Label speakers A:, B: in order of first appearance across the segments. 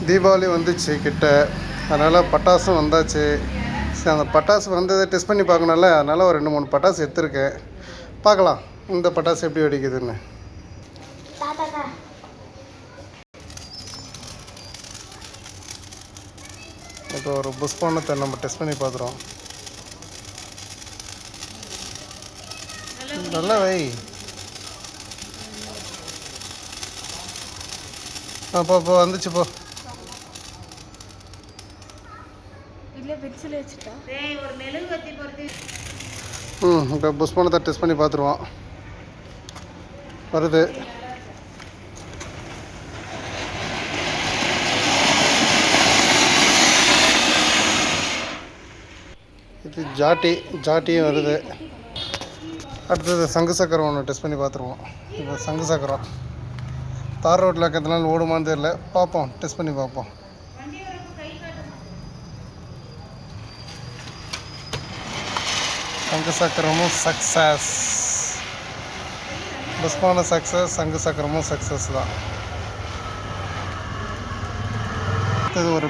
A: தீபாவளி வந்துச்சு கிட்ட, அதனால் பட்டாசும் வந்தாச்சு. சரி, அந்த பட்டாசு வந்ததை டெஸ்ட் பண்ணி பார்க்கணும்ல, அதனால் ஒரு 2-3 பட்டாசு எடுத்துருக்கேன். பார்க்கலாம் இந்த பட்டாசு எப்படி வெடிக்குதுன்னு. இப்போ ஒரு புஷ்போனத்தை நம்ம டெஸ்ட் பண்ணி பார்த்துருவோம். நல்லா வை. போ வந்துச்சு போ. இப்போ புஷ்போனத்தை டெஸ்ட் பண்ணி பார்த்துருவோம். வருது. இது ஜாட்டியும் வருது. அடுத்தது சங்கு சக்கரம் ஒன்று டெஸ்ட் பண்ணி பார்த்துருவோம். இப்போ சங்கு சக்கரம் தார் ரோட்டில் இருக்கிறதுனால ஓடுமான்னு தெரியல, பார்ப்போம், டெஸ்ட் பண்ணி பார்ப்போம். சங்கு சக்கரமும் சக்ஸஸ். புஷ்பான சக்ஸஸ், சங்கு சக்கரமும் சக்ஸஸ் தான். அடுத்தது ஒரு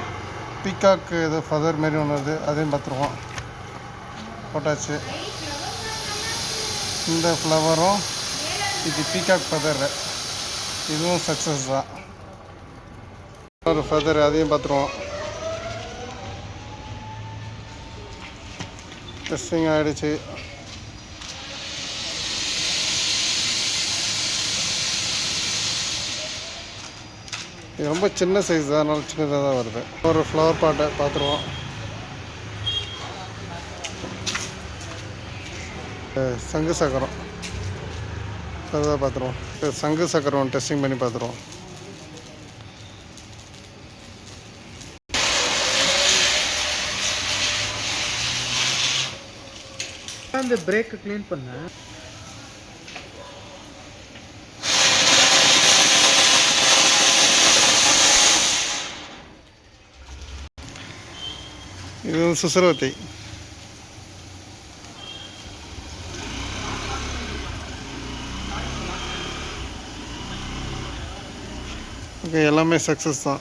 A: பீகாக்கு இது ஃபதர் மாரி ஒன்று வருது, அதையும் பார்த்துருவோம். போட்டாச்சு. இந்த ஃப்ளவரும் இது பீகாக் ஃபெதர், இதுவும் சக்ஸஸ் தான். ஒரு ஃபெதர், அதையும் பார்த்துருவோம். டெஸ்டிங் ஆகிடுச்சு. இது ரொம்ப சின்ன சைஸ் தான், அதனால சின்னதாக தான் வருது. ஒரு ஃப்ளவர் பாட்டை பார்த்துருவோம். சங்கு சக்கரம் அதுதான் பார்த்துருவோம். சங்கு சக்கரம் டெஸ்டிங் பண்ணி பார்த்துருவோம்.
B: அந்த பிரேக் க்ளீன் பண்ண
A: இது சுசரவத்தை. ஓகே, எல்லாமே சக்ஸஸ் தான்.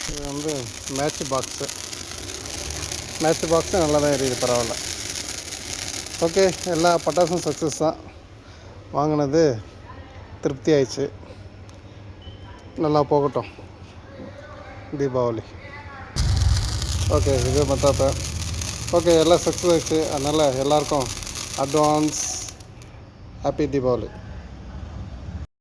A: இது வந்து மேட்ச் பாக்ஸு நல்லா தான் எரியுது, பரவாயில்ல. ஓகே, எல்லா பட்டாசும் சக்ஸஸ் தான். வாங்கினது திருப்தி ஆயிடுச்சு. நல்லா போகட்டும் தீபாவளி. ஓகே, இது மத்தாப்ப. ஓகே, எல்லாம் சக்ஸஸ் ஆயிடுச்சு. அதனால் எல்லாருக்கும் அட்வான்ஸ் ஹாப்பி தீபாவளி.